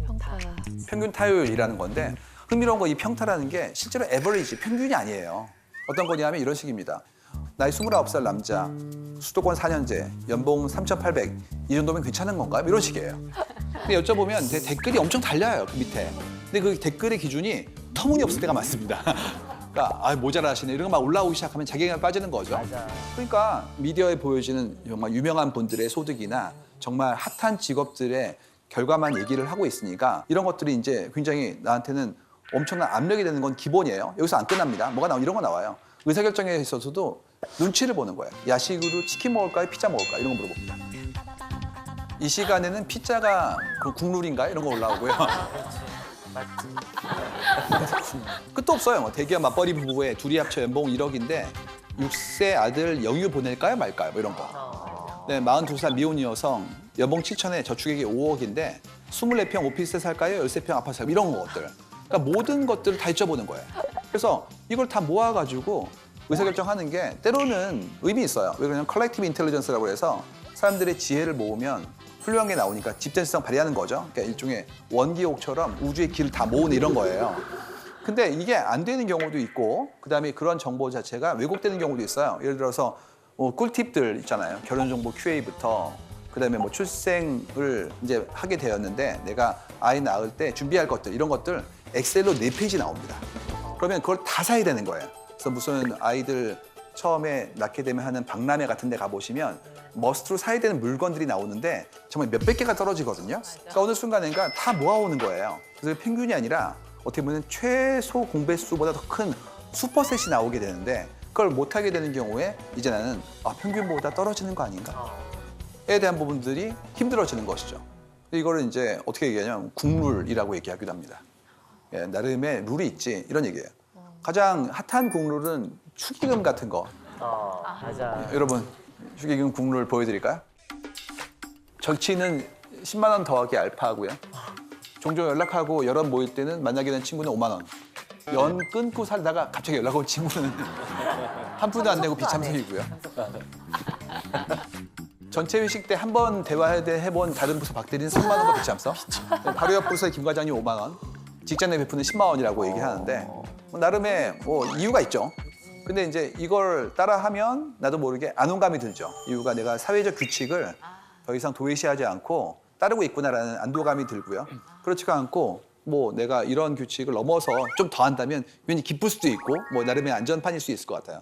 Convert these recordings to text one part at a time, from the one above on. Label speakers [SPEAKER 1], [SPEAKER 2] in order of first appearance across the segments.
[SPEAKER 1] 평타.
[SPEAKER 2] 평균 타율이라는 건데 흥미로운 거 이 평타라는 게 실제로 에버리지, 평균이 아니에요. 어떤 거냐면 이런 식입니다. 나이 29살 남자, 수도권 4년제, 연봉 3,800. 이 정도면 괜찮은 건가요? 이런 식이에요. 근데 여쭤보면 댓글이 엄청 달려요, 그 밑에. 근데 그 댓글의 기준이 터무니없을 때가 많습니다. 그러니까 모자라시네 이런 거 막 올라오기 시작하면 자괴감에 빠지는 거죠.
[SPEAKER 3] 맞아.
[SPEAKER 2] 그러니까 미디어에 보여지는 정말 유명한 분들의 소득이나 정말 핫한 직업들의 결과만 얘기를 하고 있으니까 이런 것들이 이제 굉장히 나한테는 엄청난 압력이 되는 건 기본이에요. 여기서 안 끝납니다. 뭐가 나오면 이런 거 나와요. 의사결정에 있어서도 눈치를 보는 거예요. 야식으로 치킨 먹을까요? 피자 먹을까요? 이런 거 물어봅니다. 이 시간에는 피자가 그 국룰인가요? 이런 거 올라오고요. 끝도 없어요. 뭐 대기업 맞벌이 부부에 둘이 합쳐 연봉 1억인데 6세 아들 영유 보낼까요? 말까요? 뭐 이런 거. 네, 42살 미혼 여성 연봉 7천에 저축액이 5억인데 24평 오피스 살까요? 13평 아파트 살까요? 이런 것들. 그러니까 모든 것들을 다 여쭤보는 거예요. 그래서 이걸 다 모아가지고 의사결정하는 게 때로는 의미 있어요. 왜 그러냐면 컬렉티브 인텔리전스라고 해서 사람들의 지혜를 모으면 훌륭한 게 나오니까 집단성 발휘하는 거죠. 그러니까 일종의 원기옥처럼 우주의 길을 다 모으는 이런 거예요. 근데 이게 안 되는 경우도 있고 그다음에 그런 정보 자체가 왜곡되는 경우도 있어요. 예를 들어서 꿀팁들 있잖아요. 결혼정보 QA부터 그다음에 뭐 출생을 이제 하게 되었는데 내가 아이 낳을 때 준비할 것들 이런 것들 엑셀로 4페이지 나옵니다. 그러면 그걸 다 사야 되는 거예요. 그래서 무슨 아이들 처음에 낳게 되면 하는 박람회 같은 데 가보시면 머스트로 사야 되는 물건들이 나오는데 정말 몇백 개가 떨어지거든요. 그러니까 어느 순간인가 다 모아오는 거예요. 그래서 평균이 아니라 어떻게 보면 최소 공배수보다 더 큰 슈퍼셋이 나오게 되는데 그걸 못하게 되는 경우에 이제 나는 평균보다 떨어지는 거 아닌가에 대한 부분들이 힘들어지는 것이죠. 이거를 이제 어떻게 얘기하냐면 국룰이라고 얘기하기도 합니다. 예, 나름의 룰이 있지 이런 얘기예요. 가장 핫한 국룰은 축의금 같은 거.
[SPEAKER 3] 맞아.
[SPEAKER 2] 여러분 축의금 국룰 보여드릴까요? 절치는 10만 원 더하기 알파고요. 종종 연락하고 여럿 모일 때는 만나게 된 친구는 5만 원. 연 끊고 살다가 갑자기 연락 온 친구는 한 푼도 안 내고 비참석이고요. 전체 회식 때 한 번 대화해본 다른 부서 박대리는 3만 원과 비참석. 바로 옆 부서의 김 과장님 5만 원. 직장 내 베푸는 10만 원이라고 얘기하는데 나름의 이유가 있죠. 근데 이제 이걸 따라하면 나도 모르게 안온감이 들죠. 이유가 내가 사회적 규칙을 더 이상 도외시하지 않고 따르고 있구나라는 안도감이 들고요. 그렇지가 않고 뭐 내가 이런 규칙을 넘어서 좀 더 한다면 괜히 기쁠 수도 있고 뭐 나름의 안전판일 수 있을 것 같아요.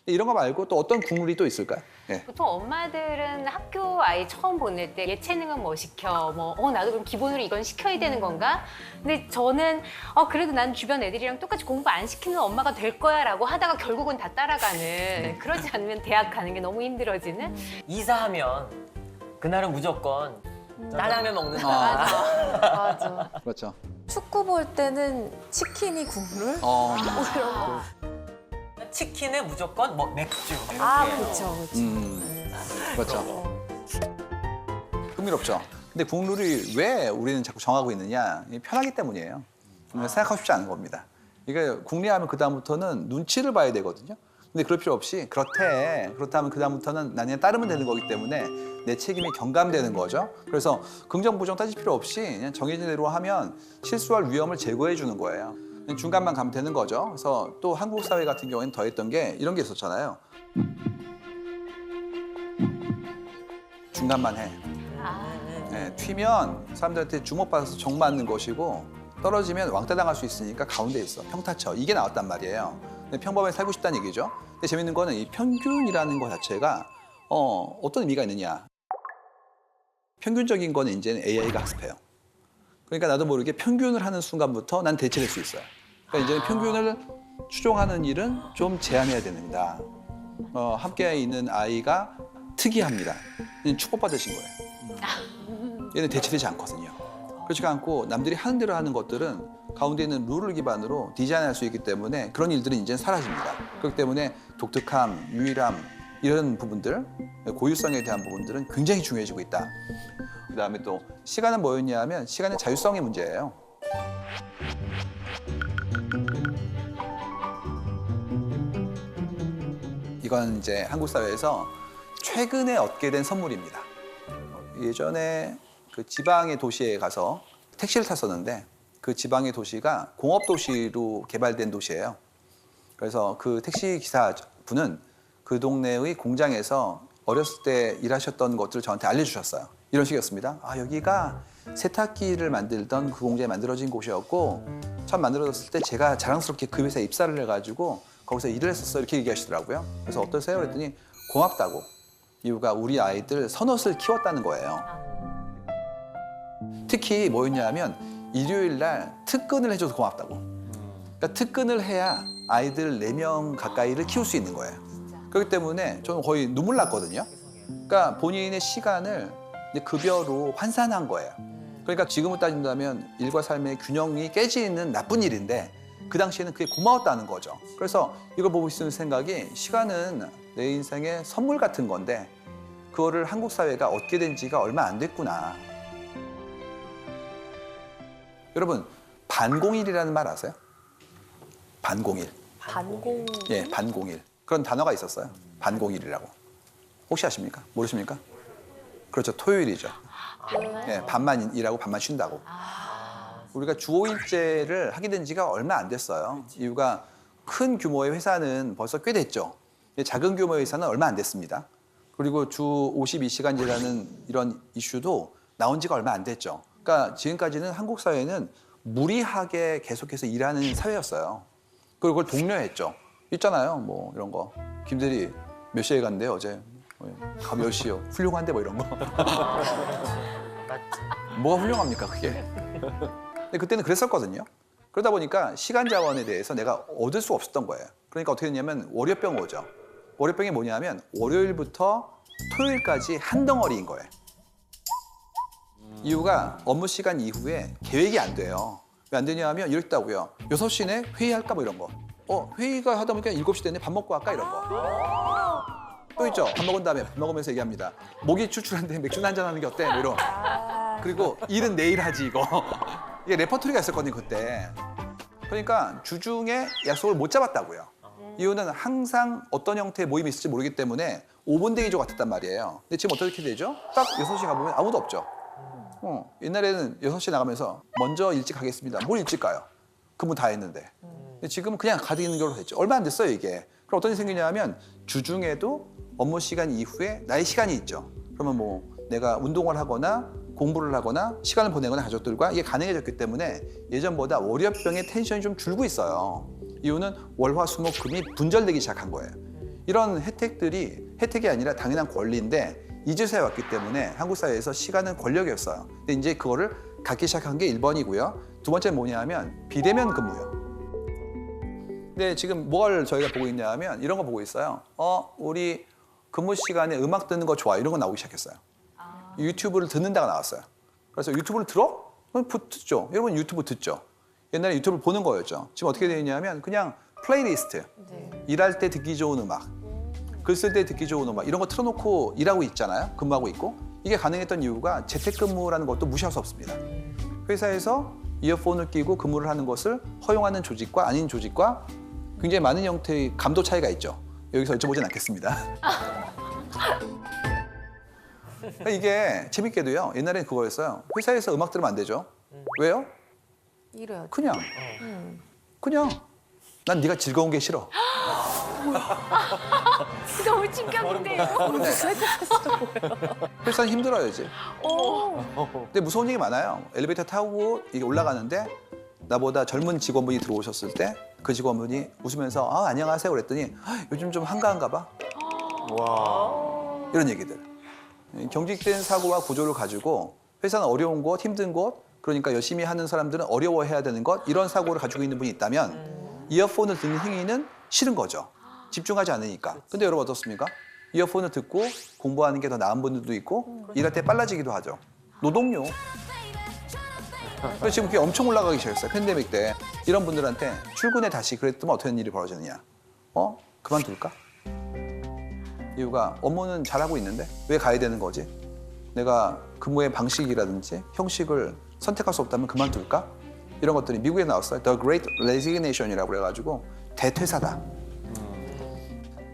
[SPEAKER 2] 이런 거 말고 또 어떤 국룰이 또 있을까요? 예.
[SPEAKER 1] 보통 엄마들은 학교 아이 처음 보낼 때 예체능은 뭐 시켜, 나도 그럼 기본으로 이건 시켜야 되는 건가? 근데 저는 그래도 난 주변 애들이랑 똑같이 공부 안 시키는 엄마가 될 거야라고 하다가 결국은 다 따라가는 그러지 않으면 대학 가는 게 너무 힘들어지는
[SPEAKER 3] 이사하면 그날은 무조건 짜장면 먹는다.
[SPEAKER 4] 맞아.
[SPEAKER 2] 그렇죠.
[SPEAKER 4] 축구 볼 때는 치킨이 국룰? 이런 거.
[SPEAKER 3] 치킨에 무조건 뭐 맥주. 이렇게.
[SPEAKER 4] 그렇죠.
[SPEAKER 2] 그렇죠. 흥미롭죠. 근데 국룰이 왜 우리는 자꾸 정하고 있느냐? 편하기 때문이에요. 생각하고 싶지 않은 겁니다. 이게 국리하면 그다음부터는 눈치를 봐야 되거든요. 근데 그럴 필요 없이 그렇다면 그다음부터는 난 그냥 따르면 되는 거기 때문에 내 책임이 경감되는 거죠. 그래서 긍정 부정 따질 필요 없이 그냥 정해진 대로 하면 실수할 위험을 제거해 주는 거예요. 중간만 가면 되는 거죠. 그래서 또 한국 사회 같은 경우에는 더했던 게 이런 게 있었잖아요. 중간만 해. 네, 튀면 사람들한테 주목받아서 정 맞는 것이고 떨어지면 왕따 당할 수 있으니까 가운데 있어. 평타쳐. 이게 나왔단 말이에요. 근데 평범하게 살고 싶다는 얘기죠. 근데 재밌는 거는 이 평균이라는 것 자체가 어떤 의미가 있느냐. 평균적인 거는 이제는 AI가 학습해요. 그러니까 나도 모르게 평균을 하는 순간부터 난 대체될 수 있어요. 그러니까 이제는 평균을 추종하는 일은 좀 제한해야 됩니다. 함께 있는 아이가 특이합니다. 얘는 축복받으신 거예요. 얘는 대체되지 않거든요. 그렇지가 않고 남들이 하는 대로 하는 것들은 가운데 있는 룰을 기반으로 디자인할 수 있기 때문에 그런 일들은 이제 사라집니다. 그렇기 때문에 독특함, 유일함 이런 부분들, 고유성에 대한 부분들은 굉장히 중요해지고 있다. 그다음에 또 시간은 뭐였냐 하면 시간의 자율성의 문제예요. 이건 이제 한국 사회에서 최근에 얻게 된 선물입니다. 예전에 그 지방의 도시에 가서 택시를 탔었는데 그 지방의 도시가 공업 도시로 개발된 도시예요. 그래서 그 택시 기사분은 그 동네의 공장에서 어렸을 때 일하셨던 것들을 저한테 알려주셨어요. 이런 식이었습니다. 아, 여기가 세탁기를 만들던 그 공장이 만들어진 곳이었고 처음 만들어졌을 때 제가 자랑스럽게 그 회사에 입사를 해가지고 거기서 일을 했었어요. 이렇게 얘기하시더라고요. 그래서 어떠세요? 그랬더니 고맙다고. 이유가 우리 아이들 선옷을 키웠다는 거예요. 특히 뭐였냐면 일요일 날 특근을 해줘서 고맙다고. 그러니까 특근을 해야 아이들 4명 가까이를 키울 수 있는 거예요. 그렇기 때문에 저는 거의 눈물 났거든요. 그러니까 본인의 시간을 이제 급여로 환산한 거예요. 그러니까 지금을 따진다면 일과 삶의 균형이 깨지는 나쁜 일인데 그 당시에는 그게 고마웠다는 거죠. 그래서 이걸 보고 있는 생각이 시간은 내 인생의 선물 같은 건데 그거를 한국 사회가 얻게 된 지가 얼마 안 됐구나. 여러분, 반공일이라는 말 아세요? 반공일.
[SPEAKER 4] 반공.
[SPEAKER 2] 예, 반공일. 그런 단어가 있었어요. 반공일이라고. 혹시 아십니까? 모르십니까? 그렇죠. 토요일이죠. 예, 반만 일하고 반만 쉰다고. 우리가 주 5일제를 하게 된 지가 얼마 안 됐어요. 이유가 큰 규모의 회사는 벌써 꽤 됐죠. 작은 규모의 회사는 얼마 안 됐습니다. 그리고 주 52시간제라는 이런 이슈도 나온 지가 얼마 안 됐죠. 그러니까 지금까지는 한국 사회는 무리하게 계속해서 일하는 사회였어요. 그리고 그걸 독려했죠. 있잖아요. 뭐 이런 거. 김대리 몇 시에 갔는데요, 어제? 몇 시요? 훌륭한데 뭐 이런 거. 뭐가 훌륭합니까, 그게? 근데 그때는 그랬었거든요. 그러다 보니까 시간 자원에 대해서 내가 얻을 수 없었던 거예요. 그러니까 어떻게 됐냐면 월요병 오죠. 월요병이 뭐냐면 월요일부터 토요일까지 한 덩어리인 거예요. 이유가 업무 시간 이후에 계획이 안 돼요. 왜 안 되냐 하면 이랬다고요. 6시 내 회의할까 뭐 이런 거. 회의가 하다 보니까 7시 됐네. 밥 먹고 갈까 이런 거. 또 있죠. 밥 먹은 다음에 밥 먹으면서 얘기합니다. 목이 출출한데 맥주 한잔 하는 게 어때? 뭐 이런. 그리고 일은 내일 하지 이거. 이게 레퍼토리가 있었거든요 그때. 그러니까 주중에 약속을 못 잡았다고요. 이유는 항상 어떤 형태의 모임이 있을지 모르기 때문에 5분 대기조 같았단 말이에요. 근데 지금 어떻게 되죠? 딱 6시 가보면 아무도 없죠. 옛날에는 6시에 나가면서 먼저 일찍 가겠습니다. 뭘 일찍 가요? 근무 다 했는데. 근데 지금은 그냥 가디는 걸로 됐죠. 얼마 안 됐어요 이게. 그럼 어떤 일이 생기냐 하면 주중에도 업무 시간 이후에 나의 시간이 있죠. 그러면 뭐 내가 운동을 하거나 공부를 하거나 시간을 보내거나 가족들과 이게 가능해졌기 때문에 예전보다 월요병의 텐션이 좀 줄고 있어요. 이유는 월화수목금이 분절되기 시작한 거예요. 이런 혜택이 아니라 당연한 권리인데 이제서야 왔기 때문에 한국 사회에서 시간은 권력이었어요. 근데 이제 그거를 갖기 시작한 게 1번이고요. 두 번째는 뭐냐 하면 비대면 근무요. 근데 지금 뭘 저희가 보고 있냐 하면 이런 거 보고 있어요. 우리 근무 시간에 음악 듣는 거 좋아. 이런 거 나오기 시작했어요. 유튜브를 듣는다가 나왔어요. 그래서 유튜브를 들어? 그럼 듣죠. 여러분 유튜브 듣죠. 옛날에 유튜브를 보는 거였죠. 지금 어떻게 되어 있냐면 그냥 플레이리스트. 일할 때 듣기 좋은 음악. 글 쓸 때 듣기 좋은 음악. 이런 거 틀어놓고 일하고 있잖아요. 근무하고 있고. 이게 가능했던 이유가 재택근무라는 것도 무시할 수 없습니다. 회사에서 이어폰을 끼고 근무를 하는 것을 허용하는 조직과 아닌 조직과 굉장히 많은 형태의 감도 차이가 있죠. 여기서 여쭤보진 않겠습니다. 이게 재밌게도요. 옛날엔 그거였어요. 회사에서 음악 들으면 안 되죠. 왜요?
[SPEAKER 4] 이래야지.
[SPEAKER 2] 그냥 난 네가 즐거운 게 싫어.
[SPEAKER 1] 너무 충격인데요.
[SPEAKER 2] 회사는 힘들어요 이제. 근데 무서운 얘기 많아요. 엘리베이터 타고 이게 올라가는데 나보다 젊은 직원분이 들어오셨을 때 그 직원분이 웃으면서 안녕하세요 그랬더니 요즘 좀 한가한가 봐. 이런 얘기들. 경직된 사고와 구조를 가지고 회사는 어려운 곳, 힘든 곳, 그러니까 열심히 하는 사람들은 어려워해야 되는 것, 이런 사고를 가지고 있는 분이 있다면 이어폰을 듣는 행위는 싫은 거죠. 집중하지 않으니까. 근데 여러분 어떻습니까? 이어폰을 듣고 공부하는 게 더 나은 분들도 있고 일할 때 빨라지기도 하죠. 노동요. 그래서 지금 그게 엄청 올라가기 시작했어요. 팬데믹 때. 이런 분들한테 출근해 다시 그랬더니 어떤 일이 벌어지느냐. 그만둘까? 이유가 업무는 잘하고 있는데 왜 가야 되는 거지? 내가 근무의 방식이라든지 형식을 선택할 수 없다면 그만둘까? 이런 것들이 미국에 나왔어요. The Great Resignation이라고 그래가지고 대퇴사다.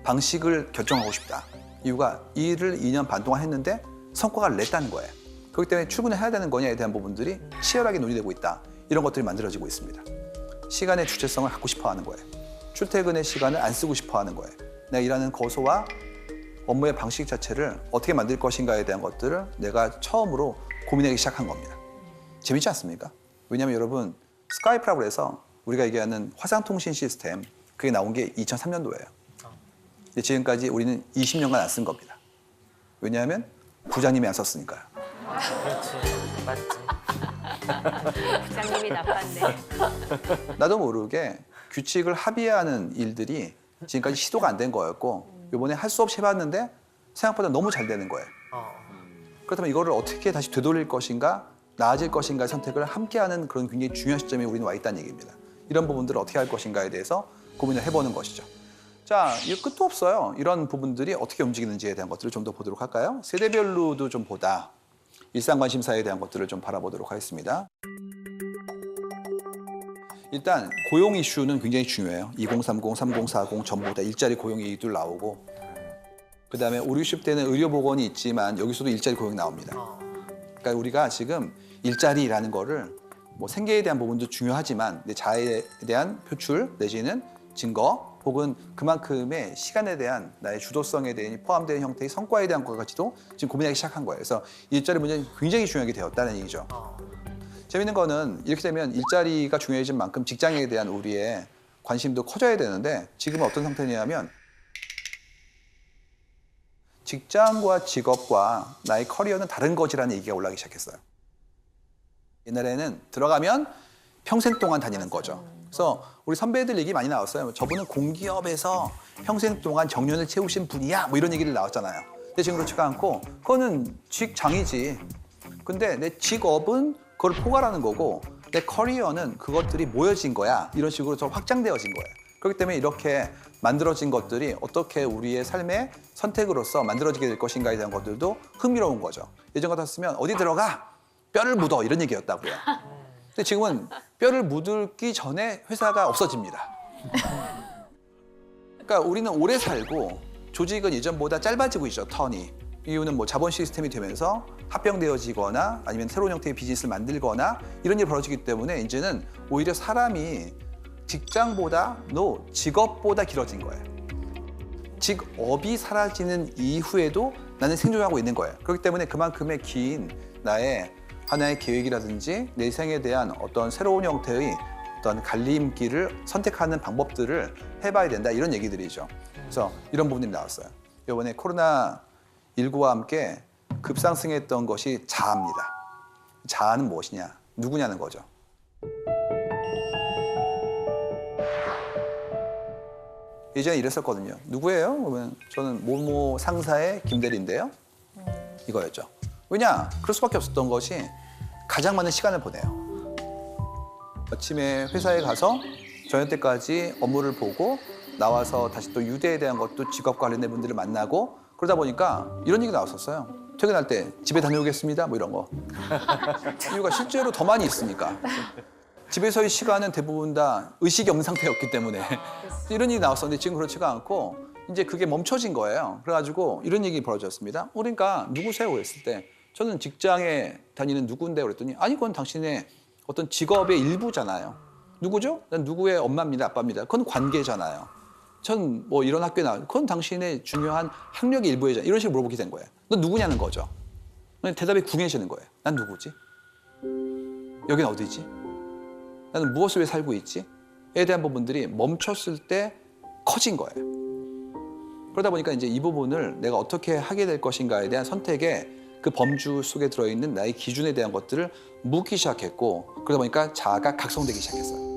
[SPEAKER 2] 방식을 결정하고 싶다. 이유가 일을 2년 반 동안 했는데 성과가 냈다는 거예요. 그렇기 때문에 출근을 해야 되는 거냐에 대한 부분들이 치열하게 논의되고 있다. 이런 것들이 만들어지고 있습니다. 시간의 주체성을 갖고 싶어 하는 거예요. 출퇴근의 시간을 안 쓰고 싶어 하는 거예요. 내가 일하는 거소와 업무의 방식 자체를 어떻게 만들 것인가에 대한 것들을 내가 처음으로 고민하기 시작한 겁니다. 재밌지 않습니까? 왜냐하면 여러분 스카이프라고 해서 우리가 얘기하는 화상통신 시스템 그게 나온 게 2003년도예요. 근데 지금까지 우리는 20년간 안 쓴 겁니다. 왜냐하면 부장님이 안 썼으니까요.
[SPEAKER 3] 그렇지. 맞지.
[SPEAKER 1] 부장님이 나빴네.
[SPEAKER 2] 나도 모르게 규칙을 합의하는 일들이 지금까지 시도가 안 된 거였고 이번에 할 수 없이 해봤는데 생각보다 너무 잘 되는 거예요. 그렇다면 이거를 어떻게 다시 되돌릴 것인가 나아질 것인가의 선택을 함께하는 그런 굉장히 중요한 시점에 우리는 와 있다는 얘기입니다. 이런 부분들을 어떻게 할 것인가에 대해서 고민을 해보는 것이죠. 자, 이거 끝도 없어요. 이런 부분들이 어떻게 움직이는지에 대한 것들을 좀 더 보도록 할까요? 세대별로도 좀 보다 일상 관심사에 대한 것들을 좀 바라보도록 하겠습니다. 일단 고용 이슈는 굉장히 중요해요. 2030, 3040 전부 다 일자리 고용 얘기도 나오고 그다음에 5, 60대는 의료보건이 있지만 여기서도 일자리 고용이 나옵니다. 그러니까 우리가 지금 일자리라는 거를 뭐 생계에 대한 부분도 중요하지만 내 자아에 대한 표출 내지는 증거 혹은 그만큼의 시간에 대한 나의 주도성에 대한 포함되는 형태의 성과에 대한 것까지도 지금 고민하기 시작한 거예요. 그래서 일자리 문제는 굉장히 중요하게 되었다는 얘기죠. 재밌는 거는 이렇게 되면 일자리가 중요해진 만큼 직장에 대한 우리의 관심도 커져야 되는데 지금은 어떤 상태냐면 직장과 직업과 나의 커리어는 다른 것이라는 얘기가 올라오기 시작했어요. 옛날에는 들어가면 평생 동안 다니는 거죠. 그래서 우리 선배들 얘기 많이 나왔어요. 저분은 공기업에서 평생 동안 정년을 채우신 분이야. 뭐 이런 얘기를 나왔잖아요. 근데 지금 그렇지가 않고 그거는 직장이지. 근데 내 직업은 그걸 포괄하는 거고 내 커리어는 그것들이 모여진 거야. 이런 식으로 좀 확장되어진 거예요. 그렇기 때문에 이렇게 만들어진 것들이 어떻게 우리의 삶의 선택으로서 만들어지게 될 것인가에 대한 것들도 흥미로운 거죠. 예전 같았으면 어디 들어가? 뼈를 묻어 이런 얘기였다고요. 근데 지금은 뼈를 묻기 전에 회사가 없어집니다. 그러니까 우리는 오래 살고 조직은 예전보다 짧아지고 있죠, 턴이. 이유는 뭐 자본 시스템이 되면서 합병되어지거나 아니면 새로운 형태의 비즈니스를 만들거나 이런 일이 벌어지기 때문에 이제는 오히려 사람이 직장보다 직업보다 길어진 거예요. 직업이 사라지는 이후에도 나는 생존하고 있는 거예요. 그렇기 때문에 그만큼의 긴 나의 하나의 계획이라든지 내 생에 대한 어떤 새로운 형태의 어떤 갈림길을 선택하는 방법들을 해봐야 된다 이런 얘기들이죠. 그래서 이런 부분이 나왔어요. 이번에 코로나19와 함께 급상승했던 것이 자아입니다. 자아는 무엇이냐? 누구냐는 거죠. 예전에 이랬었거든요. 누구예요? 그러면 저는 모모 상사의 김대리인데요. 이거였죠. 왜냐? 그럴 수밖에 없었던 것이 가장 많은 시간을 보내요. 아침에 회사에 가서 저녁 때까지 업무를 보고 나와서 다시 또 유대에 대한 것도 직업 관련된 분들을 만나고 그러다 보니까 이런 얘기 나왔었어요. 퇴근할 때 집에 다녀오겠습니다. 뭐 이런 거. 이유가 실제로 더 많이 있으니까. 집에서의 시간은 대부분 다 의식이 없는 상태였기 때문에 이런 얘기 나왔었는데 지금 그렇지가 않고 이제 그게 멈춰진 거예요. 그래가지고 이런 얘기 벌어졌습니다. 그러니까 누구세요? 그랬을 때 저는 직장에 다니는 누구인데 그랬더니 아니 그건 당신의 어떤 직업의 일부잖아요. 누구죠? 난 누구의 엄마입니다. 아빠입니다. 그건 관계잖아요. 전 뭐 이런 학교에 나와 그건 당신의 중요한 학력의 일부잖아요. 이런 식으로 물어보게 된 거예요. 넌 누구냐는 거죠. 대답이 궁해지는 거예요. 난 누구지? 여긴 어디지? 나는 무엇을 위해 살고 있지? 에 대한 부분들이 멈췄을 때 커진 거예요. 그러다 보니까 이제 이 부분을 내가 어떻게 하게 될 것인가에 대한 선택의 그 범주 속에 들어있는 나의 기준에 대한 것들을 묻기 시작했고 그러다 보니까 자아가 각성되기 시작했어요.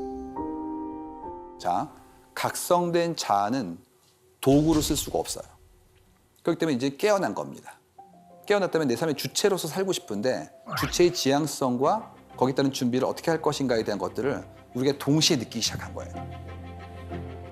[SPEAKER 2] 자, 각성된 자아는 도구로 쓸 수가 없어요. 그렇기 때문에 이제 깨어난 겁니다. 깨어났다면 내 삶의 주체로서 살고 싶은데 주체의 지향성과 거기에 따른 준비를 어떻게 할 것인가에 대한 것들을 우리가 동시에 느끼기 시작한 거예요.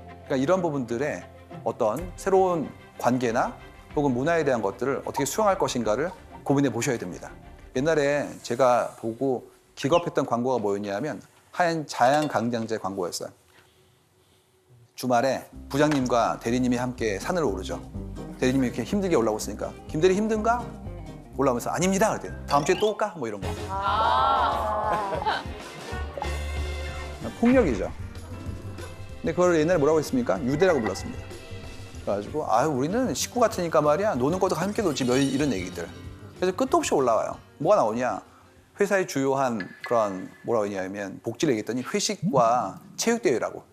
[SPEAKER 2] 그러니까 이런 부분들의 어떤 새로운 관계나 혹은 문화에 대한 것들을 어떻게 수용할 것인가를 고민해 보셔야 됩니다. 옛날에 제가 보고 기겁했던 광고가 뭐였냐면 하얀 자양강장제 광고였어요. 주말에 부장님과 대리님이 함께 산을 오르죠. 대리님이 이렇게 힘들게 올라오고 있으니까 김대리 힘든가? 올라오면서 아닙니다. 그랬더니 다음 주에 또 올까? 뭐 이런 거. 폭력이죠. 근데 그걸 옛날에 뭐라고 했습니까? 유대라고 불렀습니다. 그래가지고 아유 우리는 식구 같으니까 말이야 노는 것도 함께 놀지 뭐 이런 얘기들. 그래서 끝도 없이 올라와요. 뭐가 나오냐? 회사의 주요한 그런 뭐라고 하냐면 복지를 얘기했더니 회식과 체육대회라고.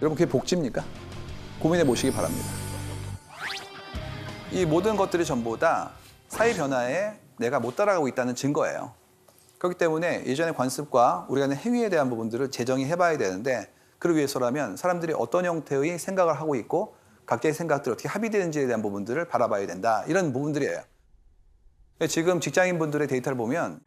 [SPEAKER 2] 여러분 그게 복지입니까? 고민해 보시기 바랍니다. 이 모든 것들이 전부 다 사회 변화에 내가 못 따라가고 있다는 증거예요. 그렇기 때문에 예전의 관습과 우리가 하는 행위에 대한 부분들을 재정의해 봐야 되는데 그러기 위해서라면 사람들이 어떤 형태의 생각을 하고 있고 각자의 생각들이 어떻게 합의되는지에 대한 부분들을 바라봐야 된다. 이런 부분들이에요. 지금 직장인분들의 데이터를 보면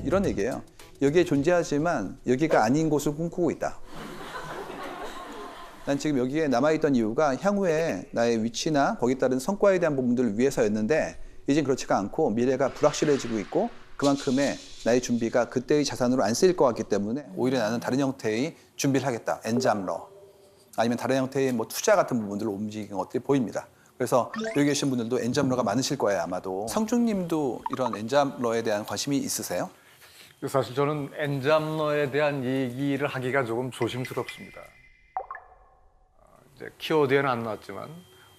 [SPEAKER 2] 이런 얘기예요. 여기에 존재하지만 여기가 아닌 곳을 꿈꾸고 있다. 난 지금 여기에 남아있던 이유가 향후에 나의 위치나 거기에 따른 성과에 대한 부분들을 위해서였는데 이젠 그렇지가 않고 미래가 불확실해지고 있고 그만큼의 나의 준비가 그때의 자산으로 안 쓰일 것 같기 때문에 오히려 나는 다른 형태의 준비를 하겠다. 엔잡러 아니면 다른 형태의 뭐 투자 같은 부분들로 움직이는 것들이 보입니다. 그래서 여기 계신 분들도 엔잡러가 많으실 거예요 아마도. 성중님도 이런 엔잡러에 대한 관심이 있으세요?
[SPEAKER 5] 사실 저는 엔잡러에 대한 얘기를 하기가 조금 조심스럽습니다. 이제 키워드에는 안 나왔지만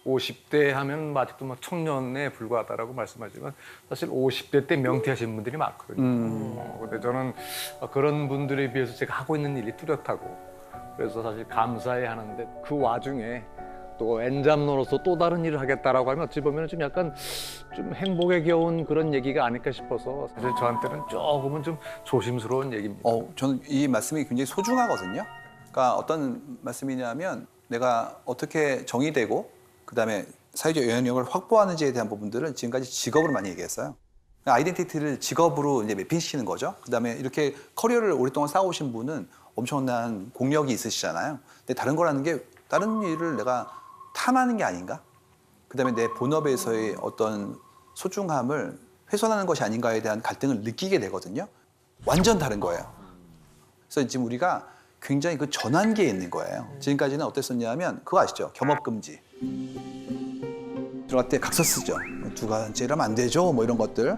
[SPEAKER 5] 50대 하면 아직도 막 청년에 불과하다라고 말씀하지만 사실 50대 때 명퇴하신 분들이 많거든요. 근데 저는 그런 분들에 비해서 제가 하고 있는 일이 뚜렷하고 그래서 사실 감사해 하는데 그 와중에 또 엔잡러로서 또 다른 일을 하겠다라고 하면 어찌 보면 좀 약간 좀 행복에 겨운 그런 얘기가 아닐까 싶어서 사실 저한테는 조금은 좀 조심스러운 얘기입니다.
[SPEAKER 2] 저는 이 말씀이 굉장히 소중하거든요. 그러니까 어떤 말씀이냐면 내가 어떻게 정의되고 그다음에 사회적 영향력을 확보하는지에 대한 부분들은 지금까지 직업으로 많이 얘기했어요. 아이덴티티를 직업으로 이제 매핑시키는 거죠. 그다음에 이렇게 커리어를 오랫동안 쌓아오신 분은 엄청난 공력이 있으시잖아요. 근데 다른 거라는 게 다른 일을 내가 탐하는 게 아닌가? 그다음에 내 본업에서의 어떤 소중함을 훼손하는 것이 아닌가에 대한 갈등을 느끼게 되거든요. 완전 다른 거예요. 그래서 지금 우리가 굉장히 그 전환기에 있는 거예요. 지금까지는 어땠었냐면 그거 아시죠? 겸업금지. 들어갈 때 각서 쓰죠. 두 가지 이러면 안 되죠. 뭐 이런 것들.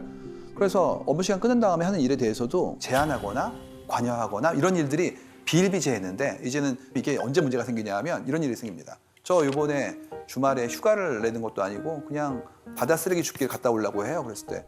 [SPEAKER 2] 그래서 업무 시간 끊은 다음에 하는 일에 대해서도 제한하거나 관여하거나 이런 일들이 비일비재했는데 이제는 이게 언제 문제가 생기냐 하면 이런 일이 생깁니다. 저 이번에 주말에 휴가를 내는 것도 아니고 그냥 바다 쓰레기 줍기를 갔다 오려고 해요. 그랬을 때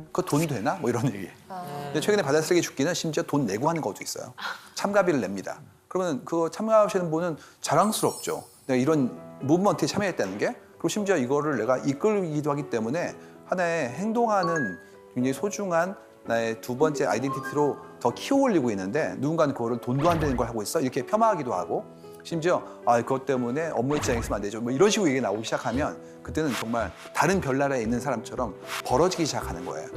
[SPEAKER 2] 그거 돈 되나? 뭐 이런 얘기. 근데 최근에 바다 쓰레기 줍기는 심지어 돈 내고 하는 것도 있어요. 참가비를 냅니다. 그러면 그거 참가하시는 분은 자랑스럽죠. 내가 이런 무브먼트에 참여했다는 게. 그리고 심지어 이거를 내가 이끌기도 하기 때문에 하나의 행동하는 굉장히 소중한 나의 두 번째 아이덴티티로 더 키워올리고 있는데 누군가는 그거를 돈도 안 되는 걸 하고 있어 이렇게 폄하하기도 하고 심지어 그것 때문에 업무 입장에 있으면 안 되죠 뭐 이런 식으로 얘기가 나오기 시작하면 그때는 정말 다른 별나라에 있는 사람처럼 벌어지기 시작하는 거예요.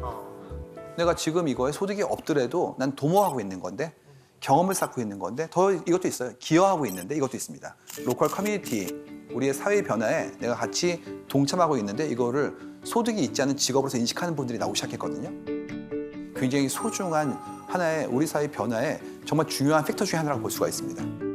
[SPEAKER 2] 내가 지금 이거에 소득이 없더라도 난 도모하고 있는 건데 경험을 쌓고 있는 건데 더 이것도 있어요. 기여하고 있는데 이것도 있습니다. 로컬 커뮤니티 우리의 사회 변화에 내가 같이 동참하고 있는데 이거를 소득이 있지 않은 직업으로서 인식하는 분들이 나오기 시작했거든요. 굉장히 소중한 하나의 우리 사회 변화에 정말 중요한 팩터 중에 하나라고 볼 수가 있습니다.